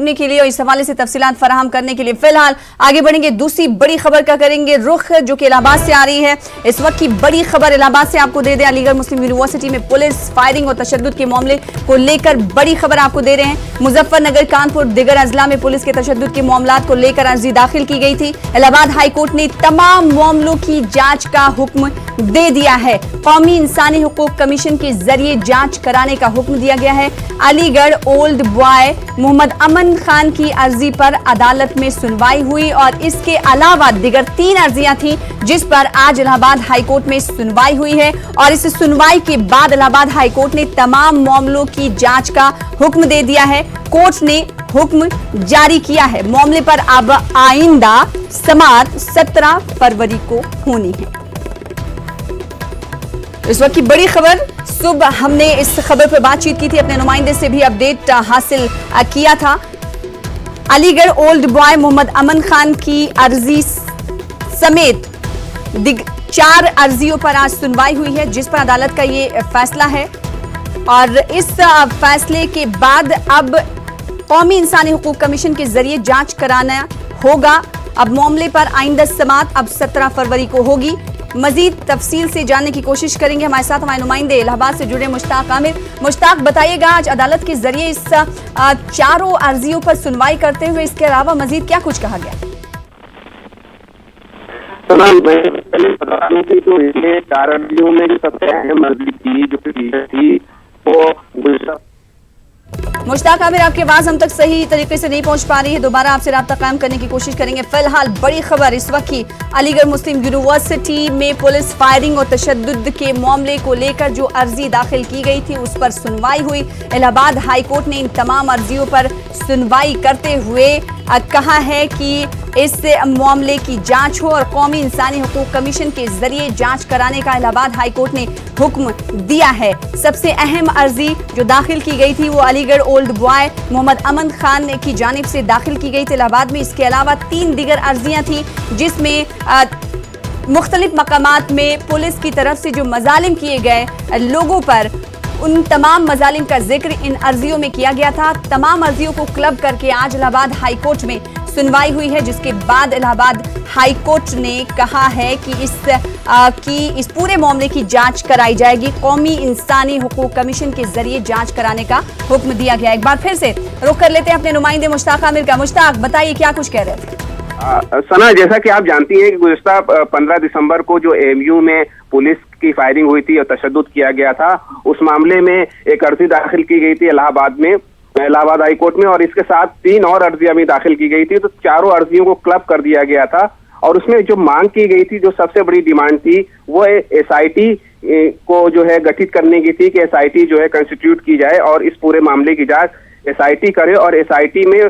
जोड़ने के लिए और इस हवाले से तफसीलात फराहम करने के लिए फिलहाल आगे बढ़ेंगे। दूसरी बड़ी खबर का करेंगे रुख, जो कि इलाहाबाद से आ रही है। इस वक्त की बड़ी खबर इलाहाबाद से आपको दे दें। अलीगढ़ मुस्लिम यूनिवर्सिटी में पुलिस फायरिंग और तशद्दुद के मामले को लेकर बड़ी खबर आपको दे रहे हैं। मुजफ्फरनगर, कानपुर, दिगर अजला में पुलिस के तशद्दुद के मामलात को लेकर अर्जी दाखिल की गई थी। इलाहाबाद हाई कोर्ट ने तमाम मामलों की जांच का हुक्म दे दिया है। कौमी इंसानी हुकूक कमीशन के जरिए जांच कराने का हुक्म दिया गया है। अलीगढ़ ओल्ड बॉय मोहम्मद अमन खान की अर्जी पर अदालत में सुनवाई हुई और इसके अलावा दिगर 3 अर्जियां थी जिस पर आज इलाहाबाद हाईकोर्ट में सुनवाई हुई है। और इस सुनवाई के बाद इलाहाबाद हाईकोर्ट ने तमाम मामलों की जांच का हुक्म दे दिया है। कोर्ट ने हुक्म जारी किया है। मामले पर अब आइंदा समाअत 17 फरवरी को होनी है। इस वक्त की बड़ी खबर, सुबह हमने इस खबर पर बातचीत की थी, अपने नुमाइंदे से भी अपडेट हासिल किया था। अलीगढ़ ओल्ड बॉय मोहम्मद अमन खान की अर्जी समेत 4 अर्जियों पर आज सुनवाई हुई है जिस पर अदालत का ये फैसला है। और इस फैसले के बाद अब कौमी इंसानी हुकूक कमीशन के जरिए जांच कराना होगा। अब मामले पर आइंदा समाअत अब 17 फरवरी को होगी। मजीद तफसील से जानने की कोशिश करेंगे। हमारे साथ हमारे नुमाइंदे इलाहाबाद से जुड़े मुश्ताक आमिर। मुश्ताक, बताइएगा आज अदालत के जरिए इस 4 अर्जियों पर सुनवाई करते हुए इसके अलावा मजीद क्या कुछ कहा गया? पहले बता दूं कि जो ये 4 अर्जियों में जो सबसे अहम अर्जी थी, जो थी वो मुश्ताक आमिर, आपकी आवाज हम तक सही तरीके से नहीं पहुंच पा रही है, दोबारा आपसे राब्ता कायम करने की कोशिश करेंगे। फिलहाल बड़ी खबर इस वक्त की, अलीगढ़ मुस्लिम यूनिवर्सिटी में पुलिस फायरिंग और तशद्दुद के मामले को लेकर जो अर्जी दाखिल की गई थी उस पर सुनवाई हुई। इलाहाबाद हाई कोर्ट ने इन तमाम अर्जियों पर सुनवाई करते हुए कहा है कि इस मामले की जांच हो और कौमी इंसानी हुकूक कमीशन के जरिए जांच कराने का इलाहाबाद हाई कोर्ट ने हुक्म दिया है। सबसे अहम अर्जी जो दाखिल की गई थी वो अलीगढ़ ओल्ड बॉय मोहम्मद अमन खान की जानिब से दाखिल की गई थी इलाहाबाद में। इसके अलावा 3 दिगर अर्जियां थी जिसमें मुख्तलिफ मकामात में पुलिस की तरफ से जो मजालिम किए गए लोगों पर, उन तमाम मजालिम का जिक्र इन अर्जियों में किया गया था। तमाम अर्जियों को क्लब करके आज इलाहाबाद हाई कोर्ट में सुनवाई हुई है जिसके बाद इलाहाबाद हाई कोर्ट ने कहा है कि इस पूरे मामले की जांच कराई जाएगी। कौमी इंसानी हुकूक कमीशन के जरिए जांच कराने का हुक्म दिया गया। एक बार फिर से रुख कर लेते हैं अपने नुमाइंदे मुश्ताक आमिर का। मुश्ताक, बताइए क्या कुछ कह रहे थे? सना, जैसा कि आप जानती हैं कि गुज़िश्ता 15 दिसंबर को जो एएमयू में पुलिस की फायरिंग हुई थी और तशद्दुद किया गया था, उस मामले में एक अर्जी दाखिल की गई थी इलाहाबाद हाई कोर्ट में और इसके साथ 3 और अर्जियां भी दाखिल की गई थी। तो चारों अर्जियों को क्लब कर दिया गया था और उसमें जो मांग की गई थी, जो सबसे बड़ी डिमांड थी, वो एसआईटी को जो है गठित करने की थी कि एसआईटी जो है कंस्टिट्यूट की जाए और इस पूरे मामले की जांच एसआईटी करे और एसआईटी में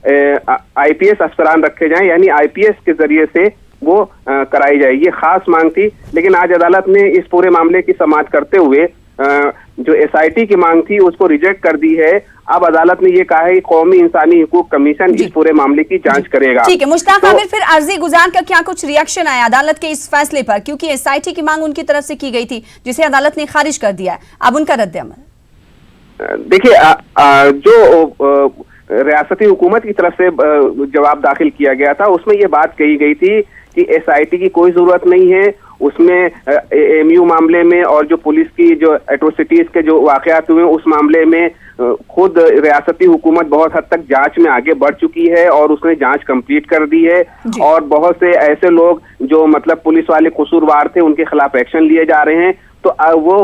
आईपीएस अफसरान रखे जाएं, यानी आईपीएस के जरिए से वो कराई जाएगी। खास मांग थी, लेकिन आज अदालत ने इस पूरे मामले की समाअत करते हुए जो एसआईटी की मांग थी उसको रिजेक्ट कर दी है। अब अदालत ने ये कहा है कि कौमी इंसानी हुकूक कमीशन इस पूरे मामले की जांच करेगा। ठीक है मुश्ताक आमिर, फिर अर्जी गुजार का क्या कुछ रिएक्शन आया अदालत के इस फैसले पर, क्योंकि एसआईटी की मांग उनकी तरफ से की गई थी जिसे अदालत ने खारिज कर दिया है, अब उनका रद्द अमल? देखिए, जो रियासती हुकूमत की तरफ से जवाब दाखिल किया गया था उसमें ये बात कही गई थी कि एसआईटी की कोई जरूरत नहीं है। उसमें एएमयू मामले में और जो पुलिस की जो एट्रोसिटीज के जो वाकयात हुए उस मामले में खुद रियासती हुकूमत बहुत हद तक जांच में आगे बढ़ चुकी है और उसने जांच कंप्लीट कर दी है और बहुत से ऐसे लोग जो मतलब पुलिस वाले कसूरवार थे उनके खिलाफ एक्शन लिए जा रहे हैं। तो वो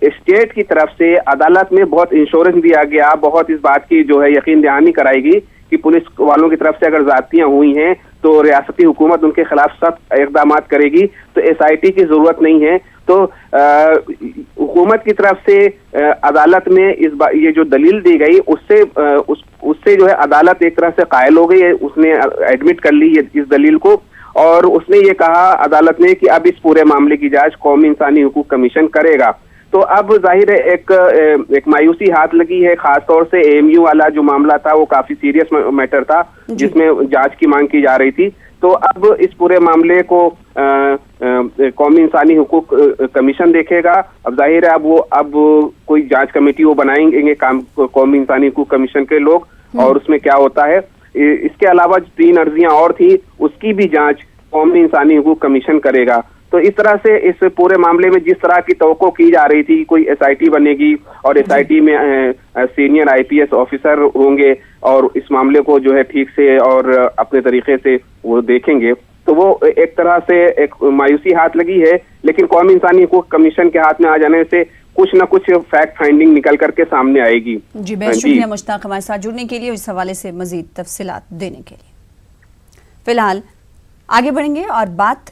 स्टेट की तरफ से अदालत में बहुत इंश्योरेंस दिया गया, बहुत इस बात की जो है यकीन दहानी कराएगी कि पुलिस वालों की तरफ से अगर ज्यादतियां हुई हैं तो रियासती हुकूमत उनके खिलाफ सख्त इक़दाम करेगी। तो एसआईटी की जरूरत नहीं है। तो हुकूमत की तरफ से अदालत में ये जो दलील दी गई उससे जो है अदालत एक तरह से कायल हो गई है, उसने एडमिट कर ली इस दलील को और उसने ये कहा अदालत ने कि अब इस पूरे मामले की जांच कौमी इंसानी हुकूक कमीशन करेगा। तो अब जाहिर है एक मायूसी हाथ लगी है, खासतौर से एएमयू वाला जो मामला था वो काफी सीरियस मैटर था जिसमें जांच की मांग की जा रही थी। तो अब इस पूरे मामले को कौमी इंसानी हुकूक कमीशन देखेगा। अब जाहिर है अब कोई जांच कमेटी वो बनाएंगे कौमी इंसानी हुकूक कमीशन के लोग और उसमें क्या होता है। इसके अलावा 3 अर्जियां और थी, उसकी भी जांच कौमी इंसानी हकूक कमीशन करेगा। तो इस तरह से इस पूरे मामले में जिस तरह की तवक्को की जा रही थी, कोई एसआईटी बनेगी और एसआईटी में सीनियर आईपीएस ऑफिसर होंगे और इस मामले को जो है ठीक से और अपने तरीके से वो देखेंगे, तो वो एक तरह से एक मायूसी हाथ लगी है। लेकिन कौमी इंसानी हकूक कमीशन के हाथ में आ जाने से कुछ न कुछ फैक्ट फाइंडिंग निकल करके सामने आएगी। जी, बेहद शुक्रिया मुश्ताक हमारे साथ जुड़ने के लिए, इस हवाले से मजीद तफसीलात देने के लिए। फिलहाल आगे बढ़ेंगे और बात